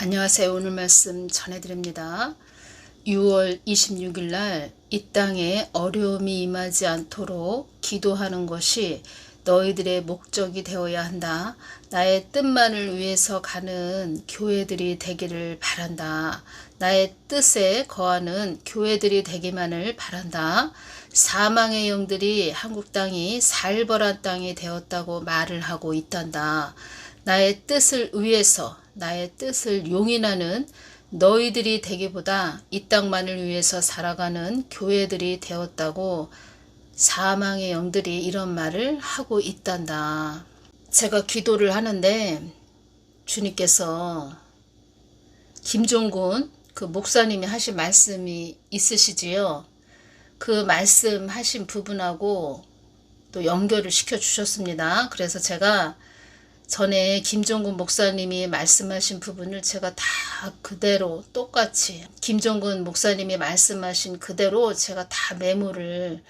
안녕하세요. 오늘 말씀 전해드립니다. 6월 26일 날 이 땅에 어려움이 임하지 않도록 기도하는 것이 너희들의 목적이 되어야 한다. 나의 뜻만을 위해서 가는 교회들이 되기를 바란다. 나의 뜻에 거하는 교회들이 되기만을 바란다. 사망의 영들이 한국 땅이 살벌한 땅이 되었다고 말을 하고 있단다. 나의 뜻을 위해서 나의 뜻을 용인하는 너희들이 되기보다 이 땅만을 위해서 살아가는 교회들이 되었다고 사망의 영들이 이런 말을 하고 있단다. 제가 기도를 하는데 주님께서 김종군 그 목사님이 하신 말씀이 있으시지요. 그 말씀하신 부분하고 또 연결을 시켜 주셨습니다. 그래서 제가 전에 김종근 목사님이 말씀하신 부분을 제가 다 그대로 똑같이 김종근 목사님이 말씀하신 그대로 제가 다 메모를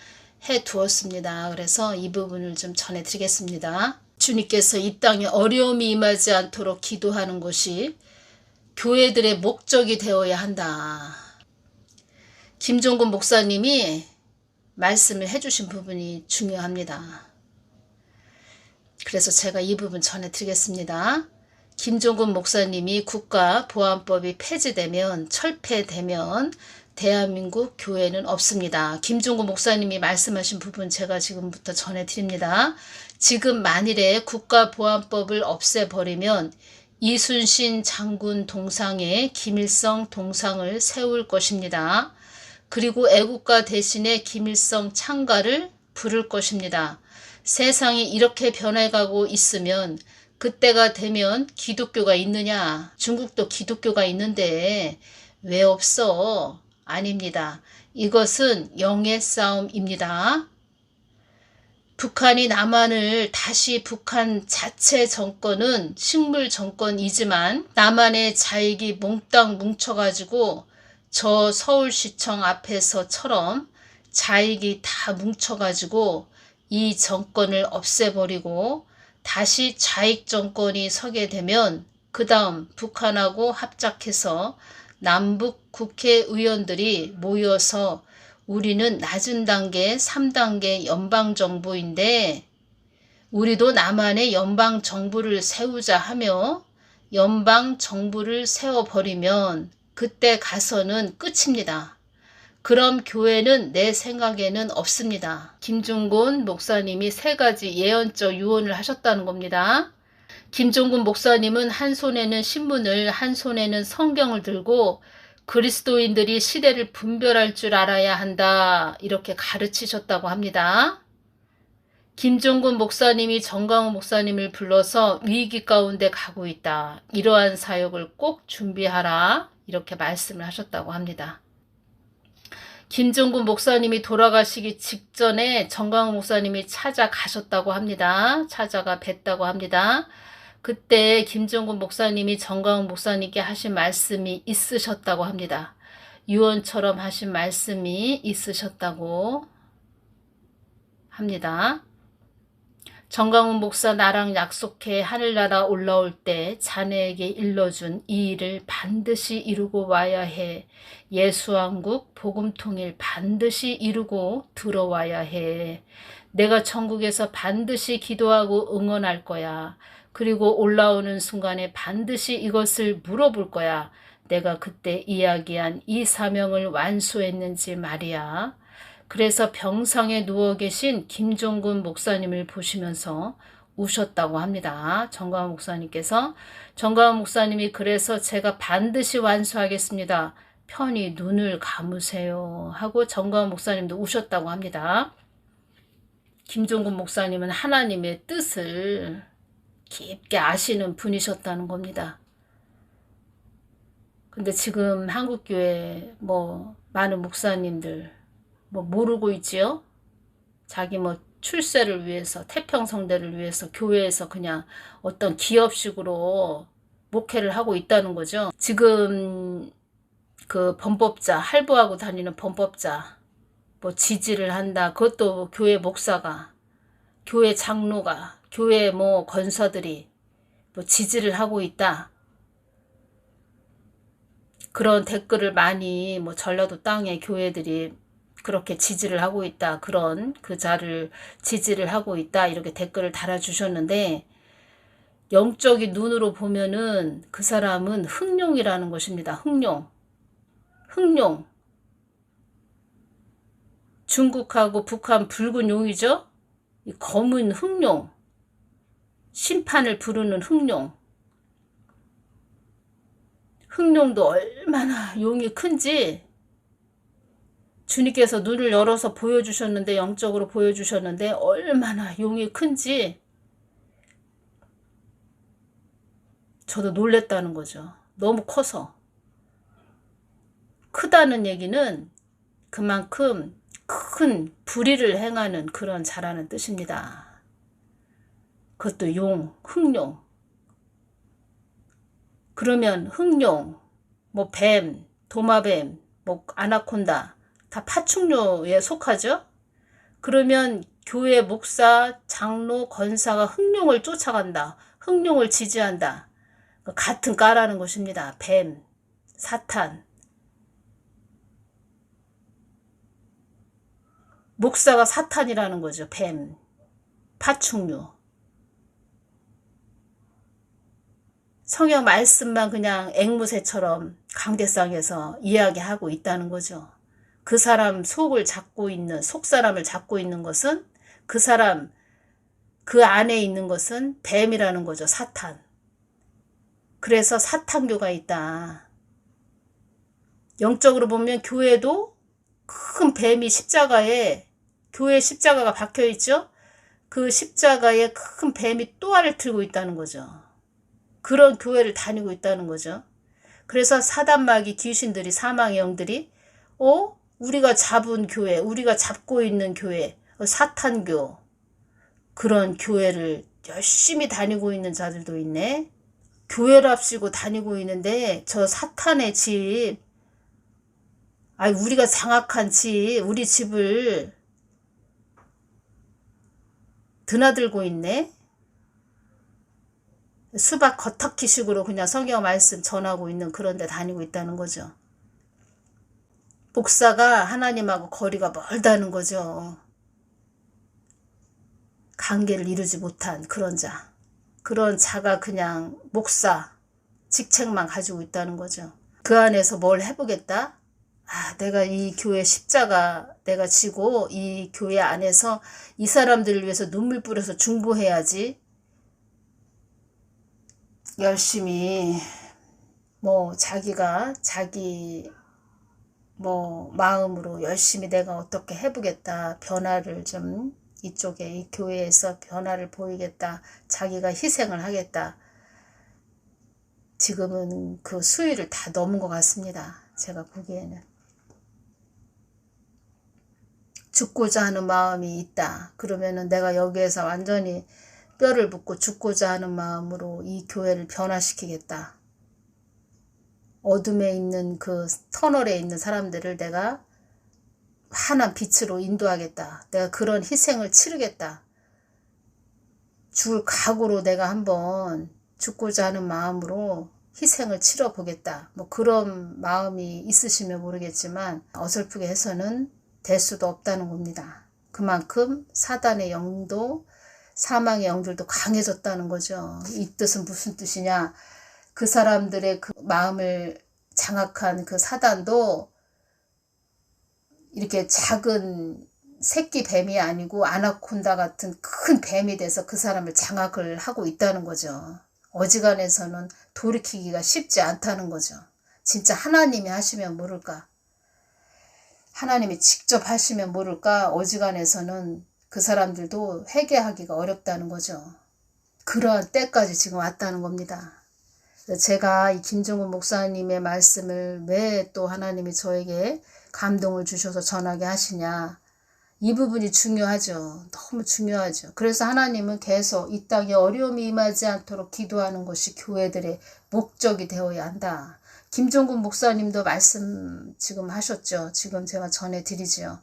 해 두었습니다. 그래서 이 부분을 좀 전해 드리겠습니다. 주님께서 이 땅에 어려움이 임하지 않도록 기도하는 것이 교회들의 목적이 되어야 한다. 김종근 목사님이 말씀을 해주신 부분이 중요합니다. 그래서 제가 이 부분 전해드리겠습니다. 김종근 목사님이 국가보안법이 폐지되면 철폐되면 대한민국 교회는 없습니다. 김종근 목사님이 말씀하신 부분 제가 지금부터 전해드립니다. 지금 만일에 국가보안법을 없애버리면 이순신 장군 동상에 김일성 동상을 세울 것입니다. 그리고 애국가 대신에 김일성 창가를 부를 것입니다. 세상이 이렇게 변해가고 있으면 그때가 되면 기독교가 있느냐? 중국도 기독교가 있는데 왜 없어? 아닙니다. 이것은 영의 싸움입니다. 북한이 남한을 다시 북한 자체 정권은 식물 정권이지만 남한의 자익이 몽땅 뭉쳐가지고 저 서울시청 앞에서처럼 자익이 다 뭉쳐가지고 이 정권을 없애버리고 다시 좌익 정권이 서게 되면 그 다음 북한하고 합작해서 남북 국회의원들이 모여서 우리는 낮은 단계 3단계 연방정부인데 우리도 남한의 연방정부를 세우자 하며 연방정부를 세워버리면 그때 가서는 끝입니다. 그럼 교회는 내 생각에는 없습니다. 김종근 목사님이 3가지 예언적 유언을 하셨다는 겁니다. 김종근 목사님은 한 손에는 신문을 한 손에는 성경을 들고 그리스도인들이 시대를 분별할 줄 알아야 한다 이렇게 가르치셨다고 합니다. 김종근 목사님이 정강훈 목사님을 불러서 위기 가운데 가고 있다. 이러한 사역을 꼭 준비하라 이렇게 말씀을 하셨다고 합니다. 김종근 목사님이 돌아가시기 직전에 정강훈 목사님이 찾아가셨다고 합니다. 찾아가 뵀다고 합니다. 그때 김종근 목사님이 정강훈 목사님께 하신 말씀이 있으셨다고 합니다. 유언처럼 하신 말씀이 있으셨다고 합니다. 정강훈 목사 나랑 약속해 하늘나라 올라올 때 자네에게 일러준 이 일을 반드시 이루고 와야 해. 예수왕국 복음통일 반드시 이루고 들어와야 해. 내가 천국에서 반드시 기도하고 응원할 거야. 그리고 올라오는 순간에 반드시 이것을 물어볼 거야. 내가 그때 이야기한 이 사명을 완수했는지 말이야. 그래서 병상에 누워 계신 김종근 목사님을 보시면서 우셨다고 합니다. 정강훈 목사님께서. 정강훈 목사님이 그래서 제가 반드시 완수하겠습니다. 편히 눈을 감으세요 하고 정강훈 목사님도 우셨다고 합니다. 김종근 목사님은 하나님의 뜻을 깊게 아시는 분이셨다는 겁니다. 근데 지금 한국교회 많은 목사님들 모르고 있지요? 자기 출세를 위해서 태평성대를 위해서 교회에서 그냥 어떤 기업식으로 목회를 하고 있다는 거죠. 지금 그 범법자 할부하고 다니는 범법자 지지를 한다. 그것도 교회 목사가 교회 장로가 교회 권사들이 지지를 하고 있다. 그런 댓글을 많이 뭐 전라도 땅의 교회들이 그렇게 지지를 하고 있다. 그런 그 자를 지지를 하고 있다. 이렇게 댓글을 달아주셨는데 영적인 눈으로 보면은 그 사람은 흑룡이라는 것입니다. 흑룡. 흑룡. 중국하고 북한 붉은 용이죠. 이 검은 흑룡. 심판을 부르는 흑룡. 흑룡도 얼마나 용이 큰지 주님께서 눈을 열어서 보여주셨는데 영적으로 보여주셨는데 얼마나 용이 큰지 저도 놀랬다는 거죠. 너무 커서. 크다는 얘기는 그만큼 큰 불의를 행하는 그런 자라는 뜻입니다. 그것도 용, 흑룡. 그러면 흑룡, 뭐 뱀, 도마뱀, 뭐 아나콘다 다 파충류에 속하죠? 그러면 교회 목사, 장로, 권사가 흑룡을 쫓아간다. 흑룡을 지지한다. 같은 까라는 것입니다. 뱀, 사탄. 목사가 사탄이라는 거죠. 뱀, 파충류. 성경 말씀만 그냥 앵무새처럼 강대상에서 이야기하고 있다는 거죠. 그 사람 속을 잡고 있는, 속 사람을 잡고 있는 것은 그 사람, 그 안에 있는 것은 뱀이라는 거죠. 사탄. 그래서 사탄교가 있다. 영적으로 보면 교회도 큰 뱀이 십자가에, 교회 십자가가 박혀 있죠? 그 십자가에 큰 뱀이 또 알을 들고 있다는 거죠. 그런 교회를 다니고 있다는 거죠. 그래서 사단마귀 귀신들이, 사망의 영들이 우리가 잡은 교회, 우리가 잡고 있는 교회, 사탄교, 그런 교회를 열심히 다니고 있는 자들도 있네. 교회랍시고 다니고 있는데 저 사탄의 집, 우리가 장악한 집, 우리 집을 드나들고 있네. 수박 겉핥기식으로 그냥 성경 말씀 전하고 있는 그런 데 다니고 있다는 거죠. 목사가 하나님하고 거리가 멀다는 거죠. 관계를 이루지 못한 그런 자. 그런 자가 그냥 목사 직책만 가지고 있다는 거죠. 그 안에서 뭘 해보겠다? 내가 이 교회 십자가 내가 지고 이 교회 안에서 이 사람들을 위해서 눈물 뿌려서 중보해야지. 열심히 자기가 자기 마음으로 열심히 내가 어떻게 해보겠다. 변화를 좀 이쪽에 이 교회에서 변화를 보이겠다. 자기가 희생을 하겠다. 지금은 그 수위를 다 넘은 것 같습니다. 제가 보기에는. 죽고자 하는 마음이 있다. 그러면은 내가 여기에서 완전히 뼈를 묻고 죽고자 하는 마음으로 이 교회를 변화시키겠다. 어둠에 있는 그 터널에 있는 사람들을 내가 환한 빛으로 인도하겠다. 내가 그런 희생을 치르겠다. 죽을 각오로 내가 한번 죽고자 하는 마음으로 희생을 치러보겠다. 그런 마음이 있으시면 모르겠지만 어설프게 해서는 될 수도 없다는 겁니다. 그만큼 사단의 영도 사망의 영들도 강해졌다는 거죠. 이 뜻은 무슨 뜻이냐? 그 사람들의 그 마음을 장악한 그 사단도 이렇게 작은 새끼 뱀이 아니고 아나콘다 같은 큰 뱀이 돼서 그 사람을 장악을 하고 있다는 거죠. 어지간해서는 돌이키기가 쉽지 않다는 거죠. 진짜 하나님이 하시면 모를까? 하나님이 직접 하시면 모를까? 어지간해서는 그 사람들도 회개하기가 어렵다는 거죠. 그러한 때까지 지금 왔다는 겁니다. 제가 이 김종훈 목사님의 말씀을 왜 또 하나님이 저에게 감동을 주셔서 전하게 하시냐. 이 부분이 중요하죠. 너무 중요하죠. 그래서 하나님은 계속 이 땅에 어려움이 임하지 않도록 기도하는 것이 교회들의 목적이 되어야 한다. 김종훈 목사님도 말씀 지금 하셨죠. 지금 제가 전해드리죠.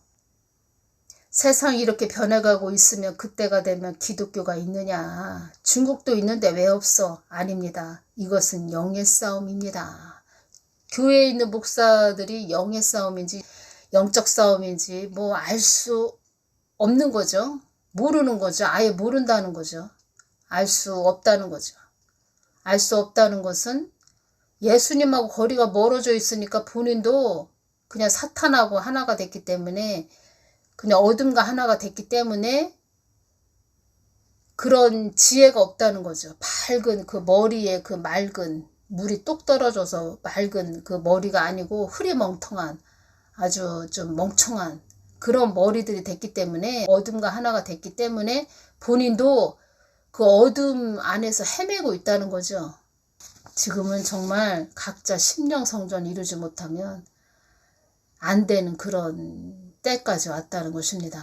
세상이 이렇게 변해가고 있으면 그때가 되면 기독교가 있느냐. 중국도 있는데 왜 없어? 아닙니다. 이것은 영의 싸움입니다. 교회에 있는 목사들이 영의 싸움인지 영적 싸움인지 뭐 알 수 없는 거죠. 모르는 거죠. 아예 모른다는 거죠. 알 수 없다는 거죠. 알 수 없다는 것은 예수님하고 거리가 멀어져 있으니까 본인도 그냥 사탄하고 하나가 됐기 때문에, 그냥 어둠과 하나가 됐기 때문에 그런 지혜가 없다는 거죠. 밝은 그 머리에 그 맑은 물이 똑 떨어져서 맑은 그 머리가 아니고 흐리멍텅한 아주 좀 멍청한 그런 머리들이 됐기 때문에, 어둠과 하나가 됐기 때문에 본인도 그 어둠 안에서 헤매고 있다는 거죠. 지금은 정말 각자 심령 성전 이루지 못하면 안 되는 그런 때까지 왔다는 것입니다.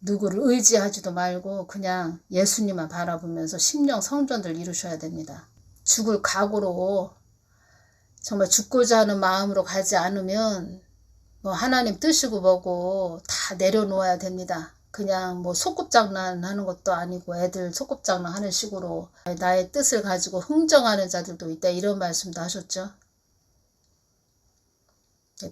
누구를 의지하지도 말고 그냥 예수님만 바라보면서 심령 성전들 이루셔야 됩니다. 죽을 각오로 정말 죽고자 하는 마음으로 가지 않으면 뭐 하나님 뜻이고 뭐고 다 내려놓아야 됩니다. 그냥 뭐 소꿉장난 하는 것도 아니고 애들 소꿉장난 하는 식으로 나의 뜻을 가지고 흥정하는 자들도 있다, 이런 말씀도 하셨죠.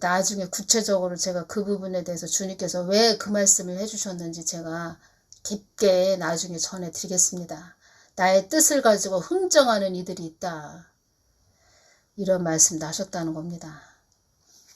나중에 구체적으로 제가 그 부분에 대해서 주님께서 왜 그 말씀을 해주셨는지 제가 깊게 나중에 전해드리겠습니다. 나의 뜻을 가지고 흥정하는 이들이 있다, 이런 말씀도 하셨다는 겁니다.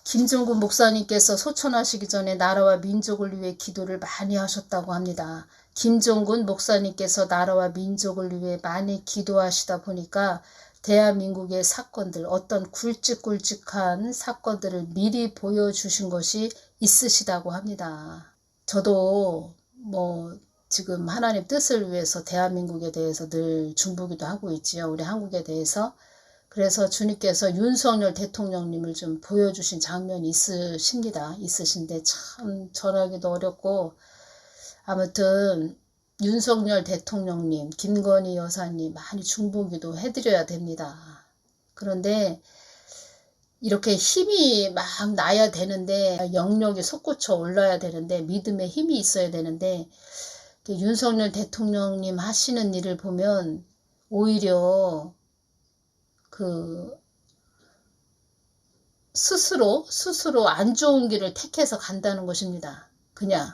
김종근 목사님께서 소천하시기 전에 나라와 민족을 위해 기도를 많이 하셨다고 합니다. 김종근 목사님께서 나라와 민족을 위해 많이 기도하시다 보니까 대한민국의 사건들, 어떤 굵직굵직한 사건들을 미리 보여주신 것이 있으시다고 합니다. 저도 뭐 지금 하나님 뜻을 위해서 대한민국에 대해서 늘 중보기도 하고 있지요. 우리 한국에 대해서. 그래서 주님께서 윤석열 대통령님을 좀 보여주신 장면이 있으십니다. 있으신데 참 전하기도 어렵고, 아무튼 윤석열 대통령님, 김건희 여사님 많이 중보기도 해드려야 됩니다. 그런데 이렇게 힘이 막 나야 되는데, 영역이 솟구쳐 올라야 되는데, 믿음의 힘이 있어야 되는데, 윤석열 대통령님 하시는 일을 보면 오히려 스스로 안 좋은 길을 택해서 간다는 것입니다. 그냥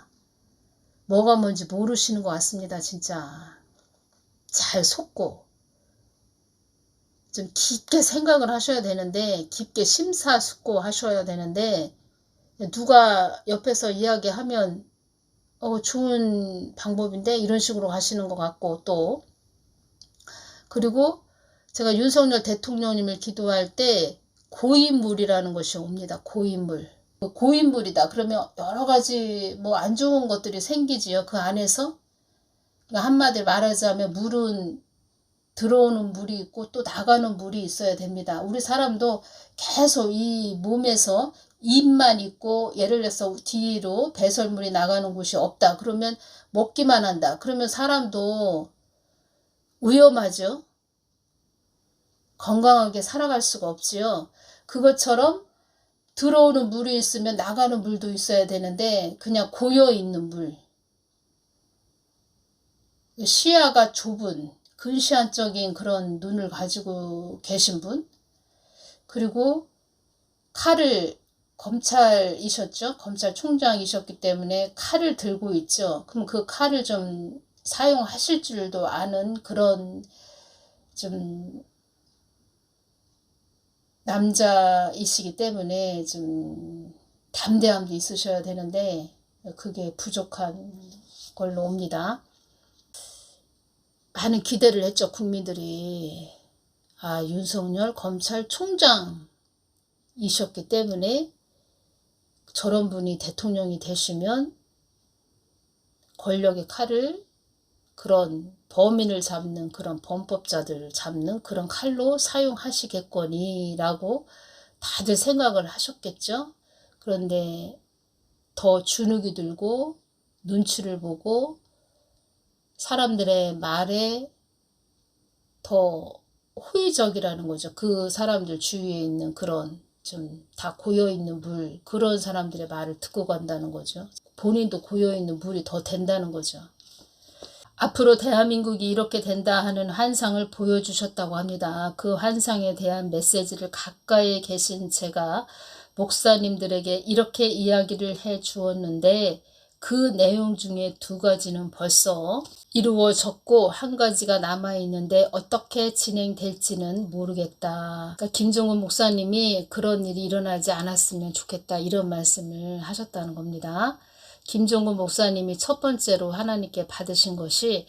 뭐가 뭔지 모르시는 것 같습니다. 진짜 잘 속고 좀 깊게 생각을 하셔야 되는데, 깊게 심사숙고 하셔야 되는데, 누가 옆에서 이야기하면 좋은 방법인데 이런 식으로 가시는 것 같고, 또 그리고 제가 윤석열 대통령님을 기도할 때 고인물이라는 것이 옵니다. 고인물. 고인물이다. 그러면 여러 가지 뭐 안 좋은 것들이 생기지요. 그 안에서. 한마디로 말하자면 물은 들어오는 물이 있고 또 나가는 물이 있어야 됩니다. 우리 사람도 계속 이 몸에서 입만 있고, 예를 들어서 뒤로 배설물이 나가는 곳이 없다. 그러면 먹기만 한다. 그러면 사람도 위험하죠. 건강하게 살아갈 수가 없지요. 그것처럼 들어오는 물이 있으면 나가는 물도 있어야 되는데 그냥 고여있는 물, 시야가 좁은 근시안적인 그런 눈을 가지고 계신 분, 그리고 칼을, 검찰이셨죠. 검찰총장이셨기 때문에 칼을 들고 있죠. 그럼 그 칼을 좀 사용하실 줄도 아는 그런 좀 남자이시기 때문에 좀 담대함도 있으셔야 되는데 그게 부족한 걸로 옵니다. 많은 기대를 했죠. 국민들이. 윤석열 검찰총장이셨기 때문에 저런 분이 대통령이 되시면 권력의 칼을, 그런 범인을 잡는, 그런 범법자들을 잡는 그런 칼로 사용하시겠거니라고 다들 생각을 하셨겠죠. 그런데 더 주눅이 들고 눈치를 보고 사람들의 말에 더 호의적이라는 거죠. 그 사람들 주위에 있는 그런 좀 다 고여있는 물, 그런 사람들의 말을 듣고 간다는 거죠. 본인도 고여있는 물이 더 된다는 거죠. 앞으로 대한민국이 이렇게 된다 하는 환상을 보여주셨다고 합니다. 그 환상에 대한 메시지를 가까이에 계신 제가 목사님들에게 이렇게 이야기를 해 주었는데 그 내용 중에 2가지는 벌써 이루어졌고 1가지가 남아있는데 어떻게 진행될지는 모르겠다. 그러니까 김종근 목사님이 그런 일이 일어나지 않았으면 좋겠다 이런 말씀을 하셨다는 겁니다. 김종근 목사님이 첫 번째로 하나님께 받으신 것이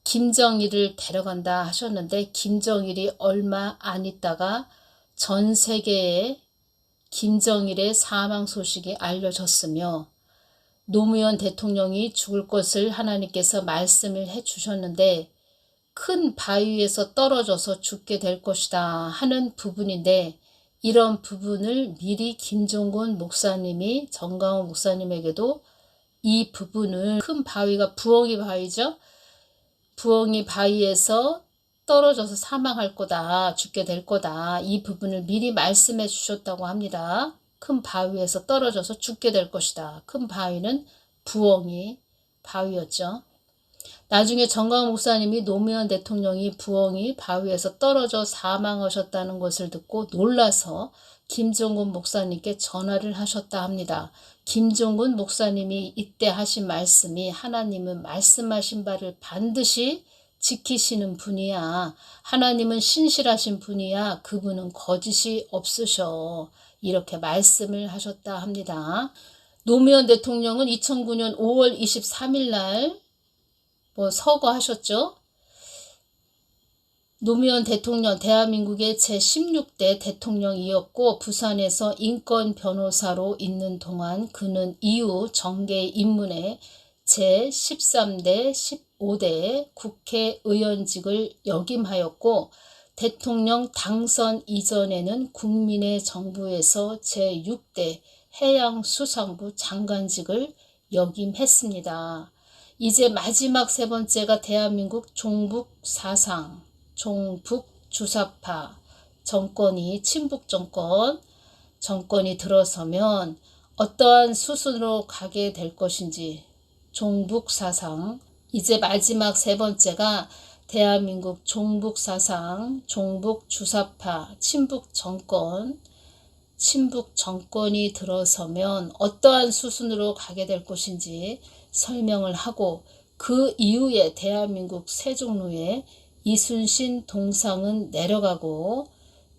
김정일을 데려간다 하셨는데 김정일이 얼마 안 있다가 전 세계에 김정일의 사망 소식이 알려졌으며 노무현 대통령이 죽을 것을 하나님께서 말씀을 해 주셨는데 큰 바위에서 떨어져서 죽게 될 것이다 하는 부분인데 이런 부분을 미리 김종근 목사님이 정강호 목사님에게도 이 부분을 큰 바위가 부엉이 바위죠. 부엉이 바위에서 떨어져서 사망할 거다. 죽게 될 거다. 이 부분을 미리 말씀해 주셨다고 합니다. 큰 바위에서 떨어져서 죽게 될 것이다. 큰 바위는 부엉이 바위였죠. 나중에 정강호 목사님이 노무현 대통령이 부엉이 바위에서 떨어져 사망하셨다는 것을 듣고 놀라서 김종근 목사님께 전화를 하셨다 합니다. 김종근 목사님이 이때 하신 말씀이 하나님은 말씀하신 바를 반드시 지키시는 분이야. 하나님은 신실하신 분이야. 그분은 거짓이 없으셔. 이렇게 말씀을 하셨다 합니다. 노무현 대통령은 2009년 5월 23일 날 서거하셨죠. 노무현 대통령 대한민국의 제16대 대통령이었고 부산에서 인권 변호사로 있는 동안 그는 이후 정계 입문에 제13대 15대 국회의원직을 역임하였고 대통령 당선 이전에는 국민의 정부에서 제6대 해양수산부 장관직을 역임했습니다. 이제 마지막 3번째가 대한민국 종북사상, 종북주사파 정권이 친북 정권이 들어서면 어떠한 수순으로 가게 될 것인지 종북사상 이제 마지막 3번째가 대한민국 종북사상, 종북주사파 친북 정권이 들어서면 어떠한 수순으로 가게 될 것인지 설명을 하고 그 이후에 대한민국 세종로에 이순신 동상은 내려가고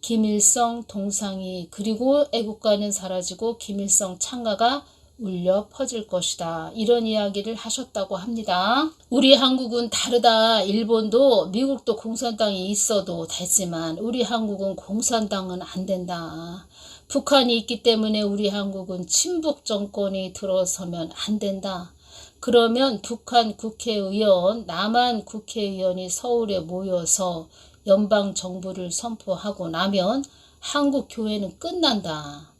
김일성 동상이 그리고 애국가는 사라지고 김일성 창가가 울려 퍼질 것이다. 이런 이야기를 하셨다고 합니다. 우리 한국은 다르다. 일본도 미국도 공산당이 있어도 되지만 우리 한국은 공산당은 안 된다. 북한이 있기 때문에 우리 한국은 친북 정권이 들어서면 안 된다. 그러면 북한 국회의원, 남한 국회의원이 서울에 모여서 연방정부를 선포하고 나면 한국 교회는 끝난다.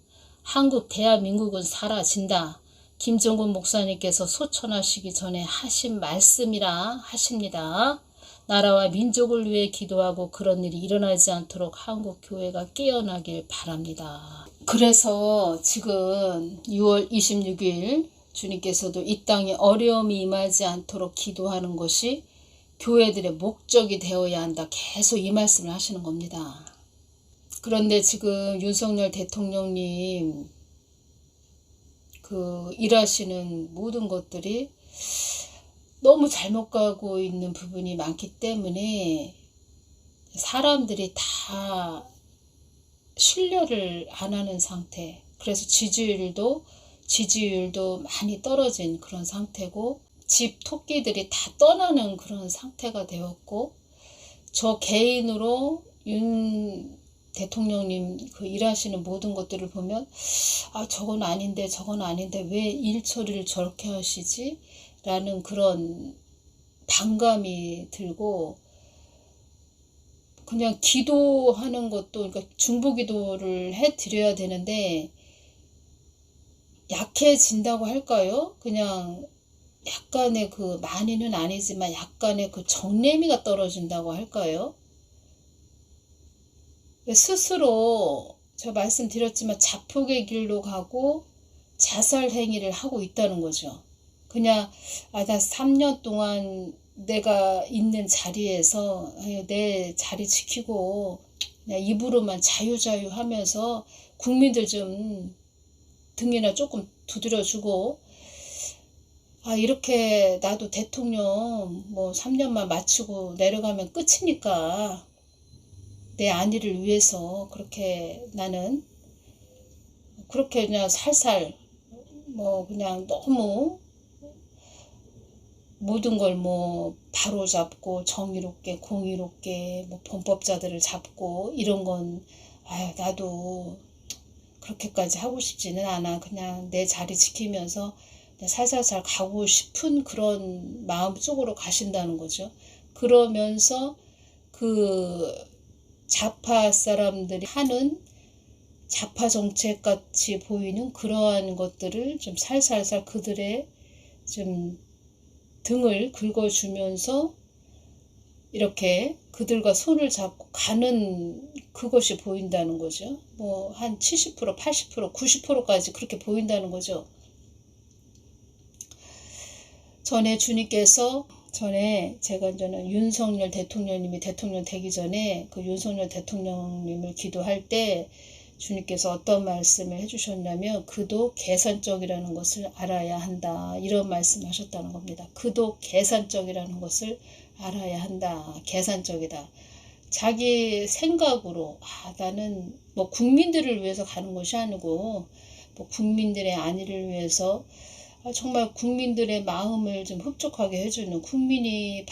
한국 대한민국은 사라진다. 김종근 목사님께서 소천하시기 전에 하신 말씀이라 하십니다. 나라와 민족을 위해 기도하고 그런 일이 일어나지 않도록 한국 교회가 깨어나길 바랍니다. 그래서 지금 6월 26일 주님께서도 이 땅에 어려움이 임하지 않도록 기도하는 것이 교회들의 목적이 되어야 한다. 계속 이 말씀을 하시는 겁니다. 그런데 지금 윤석열 대통령님 일하시는 모든 것들이 너무 잘못 가고 있는 부분이 많기 때문에 사람들이 다 신뢰를 안 하는 상태. 그래서 지지율도 많이 떨어진 그런 상태고 집 토끼들이 다 떠나는 그런 상태가 되었고 저 개인으로 윤 대통령님 일하시는 모든 것들을 보면 저건 아닌데 왜 일 처리를 저렇게 하시지? 라는 그런 반감이 들고 그냥 기도하는 것도 그러니까 중보기도를 해드려야 되는데 약해진다고 할까요? 그냥 약간의 많이는 아니지만 약간의 정내미가 떨어진다고 할까요? 스스로 제가 말씀드렸지만 자폭의 길로 가고 자살 행위를 하고 있다는 거죠. 그냥 나 3년 동안 내가 있는 자리에서 내 자리 지키고 그냥 입으로만 자유자유 하면서 국민들 좀 등이나 조금 두드려주고, 이렇게 나도 대통령 뭐 3년만 마치고 내려가면 끝이니까 내 안위를 위해서 그렇게 나는 그렇게 그냥 살살 뭐 그냥 너무 모든 걸 뭐 바로 잡고 정의롭게 공의롭게 뭐 범법자들을 잡고 이런 건 나도 그렇게까지 하고 싶지는 않아. 그냥 내 자리 지키면서 살살살 가고 싶은 그런 마음 쪽으로 가신다는 거죠. 그러면서 그 좌파 사람들이 하는 좌파 정책 같이 보이는 그러한 것들을 좀 살살살 그들의 좀 등을 긁어주면서 이렇게 그들과 손을 잡고 가는 그것이 보인다는 거죠. 뭐 한 70%, 80%, 90%까지 그렇게 보인다는 거죠. 전에 제가 이제는 윤석열 대통령님이 대통령 되기 전에 그 윤석열 대통령님을 기도할 때 주님께서 어떤 말씀을 해주셨냐면 그도 계산적이라는 것을 알아야 한다. 이런 말씀하셨다는 겁니다. 그도 계산적이라는 것을 알아야 한다. 계산적이다. 자기 생각으로 나는 뭐 국민들을 위해서 가는 것이 아니고 뭐 국민들의 안위를 위해서 정말 국민들의 마음을 좀 흡족하게 해주는 국민들이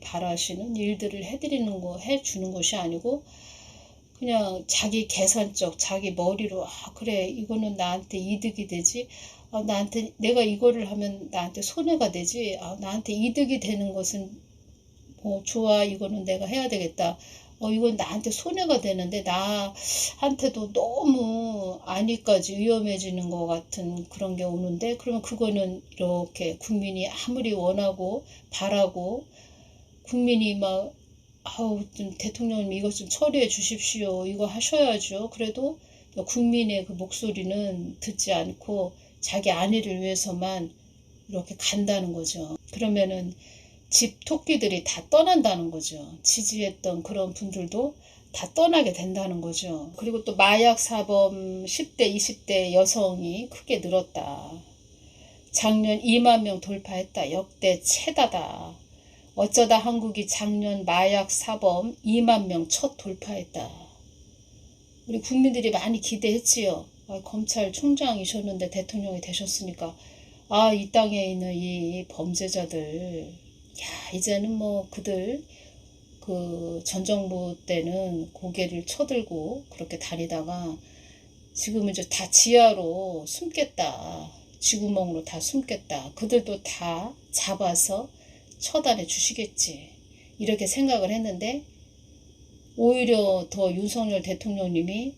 바라시는 일들을 해주는 것이 아니고 그냥 자기 계산적 자기 머리로 그래 이거는 나한테 이득이 되지 내가 이거를 하면 나한테 손해가 되지 나한테 이득이 되는 것은 뭐 좋아 이거는 내가 해야 되겠다 이건 나한테 손해가 되는데 나한테도 너무 안위까지 위험해지는 것 같은 그런 게 오는데 그러면 그거는 이렇게 국민이 아무리 원하고 바라고 국민이 막 좀 대통령님 이것 좀 처리해 주십시오. 이거 하셔야죠. 그래도 국민의 그 목소리는 듣지 않고 자기 안위를 위해서만 이렇게 간다는 거죠. 그러면은 집 토끼들이 다 떠난다는 거죠. 지지했던 그런 분들도 다 떠나게 된다는 거죠. 그리고 또 마약 사범 10대, 20대 여성이 크게 늘었다. 작년 2만 명 돌파했다. 역대 최다다. 어쩌다 한국이 작년 마약 사범 2만 명 첫 돌파했다. 우리 국민들이 많이 기대했지요. 검찰총장이셨는데 대통령이 되셨으니까 이 땅에 있는 이 범죄자들 이제는 뭐 그들 그 전 정부 때는 고개를 쳐들고 그렇게 다니다가 지금은 이제 다 지하로 숨겠다. 쥐구멍으로 다 숨겠다. 그들도 다 잡아서 처단해 주시겠지. 이렇게 생각을 했는데 오히려 더 윤석열 대통령님이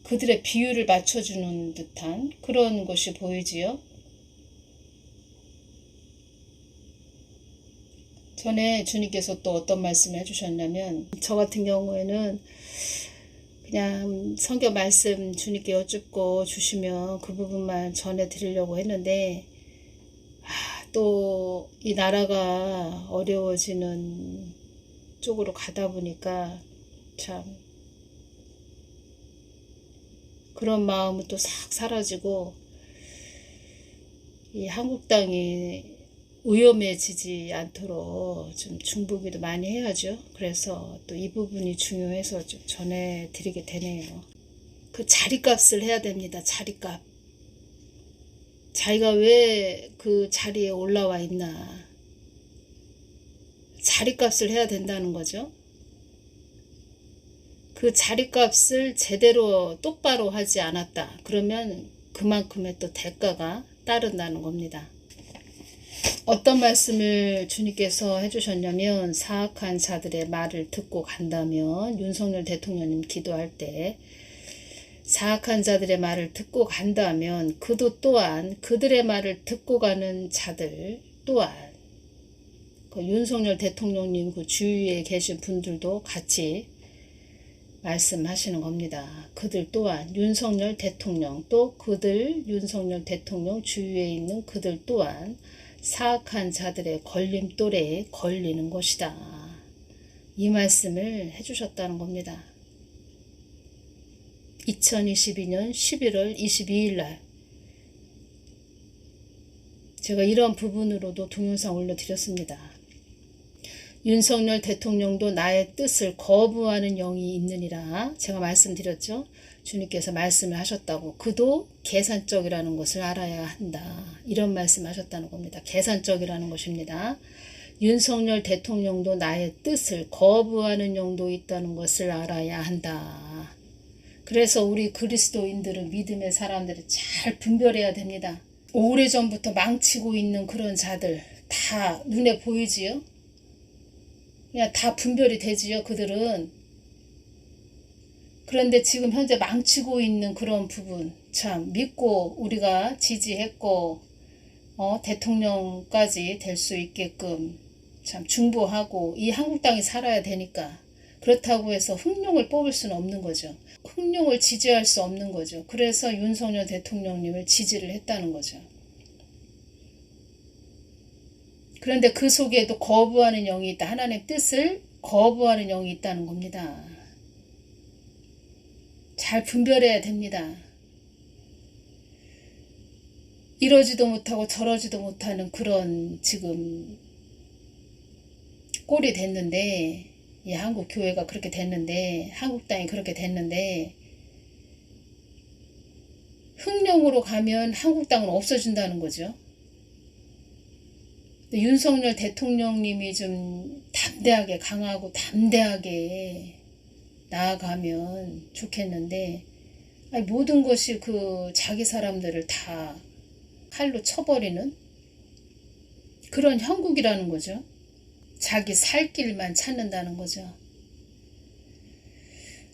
그들의 비율을 맞춰주는 듯한 그런 것이 보이지요. 전에 주님께서 또 어떤 말씀을 해주셨냐면 저 같은 경우에는 그냥 성경 말씀 주님께 여쭙고 주시면 그 부분만 전해드리려고 했는데 또 이 나라가 어려워지는 쪽으로 가다 보니까 참 그런 마음은 또 싹 사라지고 이 한국 땅이 위험해지지 않도록 좀 중보기도 많이 해야죠. 그래서 또 이 부분이 중요해서 좀 전해드리게 되네요. 그 자리값을 해야 됩니다. 자리값. 자기가 왜 그 자리에 올라와 있나. 자리값을 해야 된다는 거죠. 그 자리값을 제대로 똑바로 하지 않았다. 그러면 그만큼의 또 대가가 따른다는 겁니다. 어떤 말씀을 주님께서 해주셨냐면 사악한 자들의 말을 듣고 간다면 윤석열 대통령님 기도할 때 사악한 자들의 말을 듣고 간다면 그도 또한 그들의 말을 듣고 가는 자들 또한 그 윤석열 대통령님 그 주위에 계신 분들도 같이 말씀하시는 겁니다. 그들 또한 윤석열 대통령 또 윤석열 대통령 주위에 있는 그들 또한 사악한 자들의 걸림돌에 걸리는 것이다. 이 말씀을 해주셨다는 겁니다. 2022년 11월 22일 날 제가 이런 부분으로도 동영상 올려드렸습니다. 윤석열 대통령도 나의 뜻을 거부하는 영이 있느니라 제가 말씀드렸죠. 주님께서 말씀을 하셨다고. 그도 계산적이라는 것을 알아야 한다. 이런 말씀하셨다는 겁니다. 계산적이라는 것입니다. 윤석열 대통령도 나의 뜻을 거부하는 영도 있다는 것을 알아야 한다. 그래서 우리 그리스도인들은 믿음의 사람들을 잘 분별해야 됩니다. 오래전부터 망치고 있는 그런 자들 다 눈에 보이지요? 그냥 다 분별이 되지요, 그들은. 그런데 지금 현재 망치고 있는 그런 부분, 참 믿고 우리가 지지했고 대통령까지 될 수 있게끔 참 중보하고 이 한국 땅이 살아야 되니까. 그렇다고 해서 흑룡을 뽑을 수는 없는 거죠. 흑룡을 지지할 수 없는 거죠. 그래서 윤석열 대통령님을 지지를 했다는 거죠. 그런데 그 속에도 거부하는 영이 있다. 하나님의 뜻을 거부하는 영이 있다는 겁니다. 잘 분별해야 됩니다. 이러지도 못하고 저러지도 못하는 그런 지금 꼴이 됐는데, 이 한국 교회가 그렇게 됐는데, 한국 땅이 그렇게 됐는데, 흑룡으로 가면 한국 땅은 없어진다는 거죠. 윤석열 대통령님이 좀 담대하게 강하고 담대하게 나아가면 좋겠는데, 모든 것이 그 자기 사람들을 다 칼로 쳐버리는 그런 형국이라는 거죠. 자기 살 길만 찾는다는 거죠.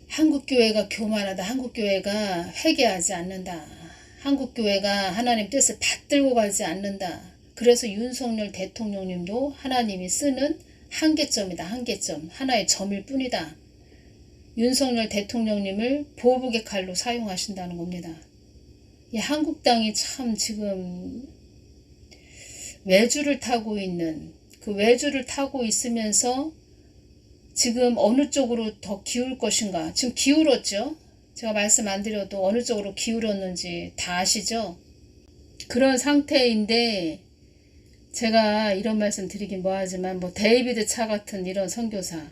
한국교회가 교만하다. 한국교회가 회개하지 않는다. 한국교회가 하나님 뜻을 받들고 가지 않는다. 그래서 윤석열 대통령님도 하나님이 쓰는 한계점이다. 한계점. 하나의 점일 뿐이다. 윤석열 대통령님을 보복의 칼로 사용하신다는 겁니다. 이 한국 땅이 참 지금 외주를 타고 있는, 그 외주를 타고 있으면서 지금 어느 쪽으로 더 기울 것인가. 지금 기울었죠. 제가 말씀 안 드려도 어느 쪽으로 기울었는지 다 아시죠. 그런 상태인데 제가 이런 말씀 드리긴 뭐하지만 데이비드 차 같은 이런 선교사,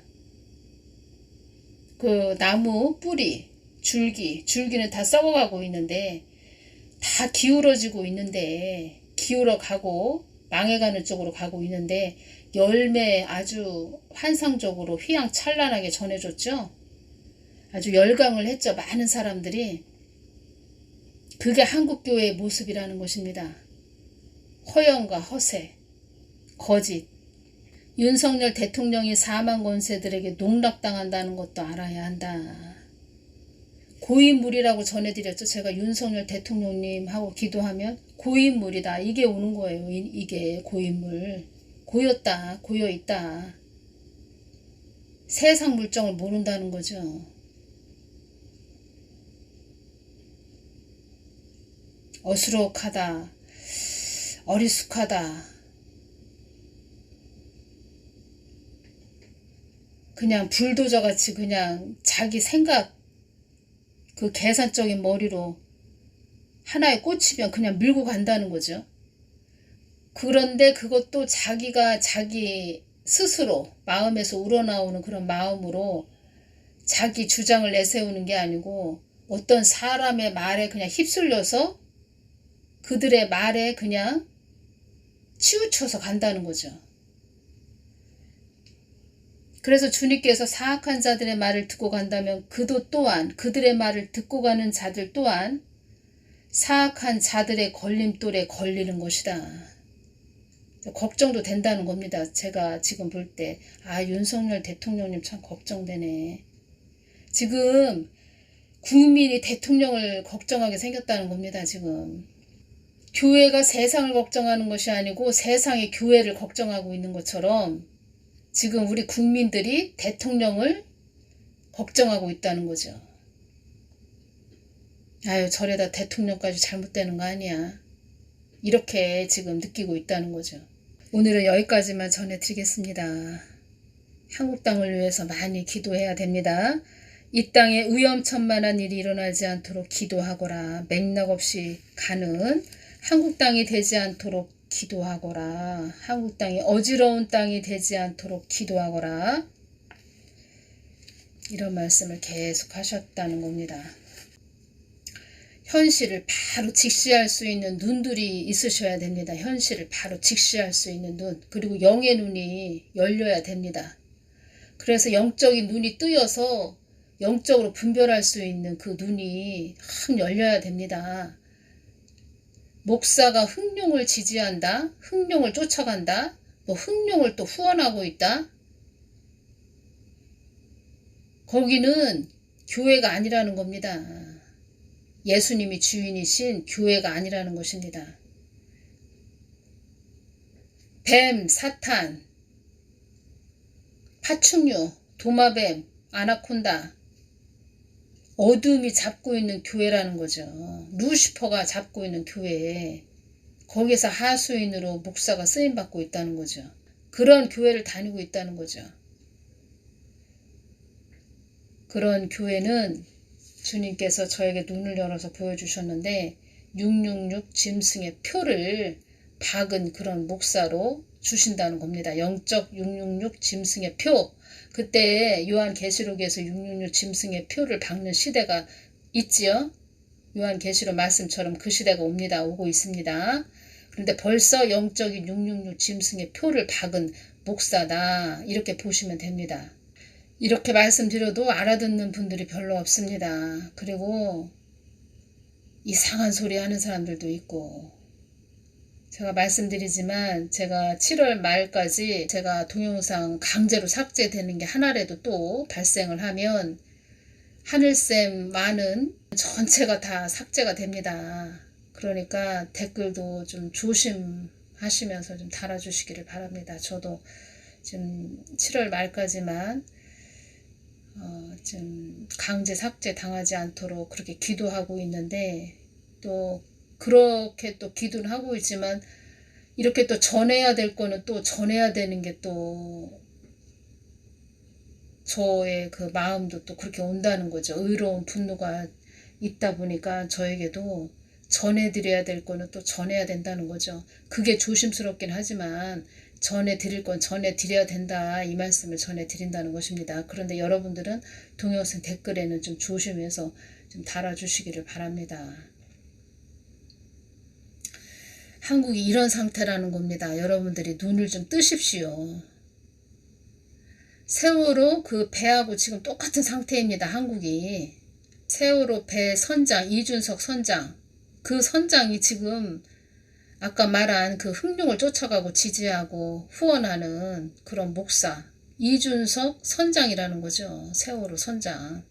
그 나무 뿌리, 줄기는 다 썩어가고 있는데 다 기울어지고 있는데, 기울어가고 망해가는 쪽으로 가고 있는데 열매 아주 환상적으로 휘황찬란하게 전해줬죠. 아주 열광을 했죠. 많은 사람들이. 그게 한국교회의 모습이라는 것입니다. 허영과 허세, 거짓. 윤석열 대통령이 사망 권세들에게 농락당한다는 것도 알아야 한다. 고인물이라고 전해드렸죠. 제가 윤석열 대통령님하고 기도하면 고인물이다. 이게 오는 거예요. 이게 고인물. 고였다. 고여있다. 세상 물정을 모른다는 거죠. 어수룩하다. 어리숙하다. 그냥 불도저같이 그냥 자기 생각, 그 계산적인 머리로 하나에 꽂히면 그냥 밀고 간다는 거죠. 그런데 그것도 자기가 자기 스스로 마음에서 우러나오는 그런 마음으로 자기 주장을 내세우는 게 아니고 어떤 사람의 말에 그냥 휩쓸려서 그들의 말에 그냥 치우쳐서 간다는 거죠. 그래서 주님께서 사악한 자들의 말을 듣고 간다면 그도 또한, 그들의 말을 듣고 가는 자들 또한 사악한 자들의 걸림돌에 걸리는 것이다. 걱정도 된다는 겁니다. 제가 지금 볼 때 윤석열 대통령님 참 걱정되네. 지금 국민이 대통령을 걱정하게 생겼다는 겁니다. 지금 교회가 세상을 걱정하는 것이 아니고 세상이 교회를 걱정하고 있는 것처럼 지금 우리 국민들이 대통령을 걱정하고 있다는 거죠. 저래다 대통령까지 잘못되는 거 아니야. 이렇게 지금 느끼고 있다는 거죠. 오늘은 여기까지만 전해드리겠습니다. 한국 땅을 위해서 많이 기도해야 됩니다. 이 땅에 위험천만한 일이 일어나지 않도록 기도하거라. 맥락 없이 가는 한국 땅이 되지 않도록 기도하거라. 한국 땅이 어지러운 땅이 되지 않도록 기도하거라. 이런 말씀을 계속 하셨다는 겁니다. 현실을 바로 직시할 수 있는 눈들이 있으셔야 됩니다. 현실을 바로 직시할 수 있는 눈, 그리고 영의 눈이 열려야 됩니다. 그래서 영적인 눈이 뜨여서 영적으로 분별할 수 있는 그 눈이 확 열려야 됩니다. 목사가 흑룡을 지지한다, 흑룡을 쫓아간다, 뭐 흑룡을 또 후원하고 있다. 거기는 교회가 아니라는 겁니다. 예수님이 주인이신 교회가 아니라는 것입니다. 뱀, 사탄, 파충류, 도마뱀, 아나콘다, 어둠이 잡고 있는 교회라는 거죠. 루시퍼가 잡고 있는 교회, 거기서 하수인으로 목사가 쓰임받고 있다는 거죠. 그런 교회를 다니고 있다는 거죠. 그런 교회는 주님께서 저에게 눈을 열어서 보여주셨는데 666 짐승의 표를 박은 그런 목사로 주신다는 겁니다. 영적 666 짐승의 표. 그때 요한계시록에서 666 짐승의 표를 박는 시대가 있지요. 요한계시록 말씀처럼 그 시대가 옵니다. 오고 있습니다. 그런데 벌써 영적인 666 짐승의 표를 박은 목사다. 이렇게 보시면 됩니다. 이렇게 말씀드려도 알아듣는 분들이 별로 없습니다. 그리고 이상한 소리 하는 사람들도 있고, 제가 말씀드리지만 제가 7월 말까지 제가 동영상 강제로 삭제되는 게 하나라도 또 발생을 하면 하늘샘 많은 전체가 다 삭제가 됩니다. 그러니까 댓글도 좀 조심하시면서 좀 달아주시기를 바랍니다. 저도 지금 7월 말까지만 좀 강제 삭제 당하지 않도록 그렇게 기도하고 있는데, 또 그렇게 또 기도는 하고 있지만 이렇게 또 전해야 될 거는 또 전해야 되는 게 또 저의 그 마음도 또 그렇게 온다는 거죠. 의로운 분노가 있다 보니까 저에게도 전해드려야 될 거는 또 전해야 된다는 거죠. 그게 조심스럽긴 하지만 전해드릴 건 전해드려야 된다, 이 말씀을 전해드린다는 것입니다. 그런데 여러분들은 동영상 댓글에는 좀 조심해서 좀 달아주시기를 바랍니다. 한국이 이런 상태라는 겁니다. 여러분들이 눈을 좀 뜨십시오. 세월호 그 배하고 지금 똑같은 상태입니다. 한국이. 세월호 배 선장, 이준석 선장, 그 선장이 지금 아까 말한 그 흑룡을 쫓아가고 지지하고 후원하는 그런 목사, 이준석 선장이라는 거죠. 세월호 선장.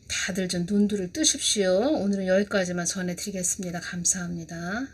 다들 좀 눈들을 뜨십시오. 오늘은 여기까지만 전해드리겠습니다. 감사합니다.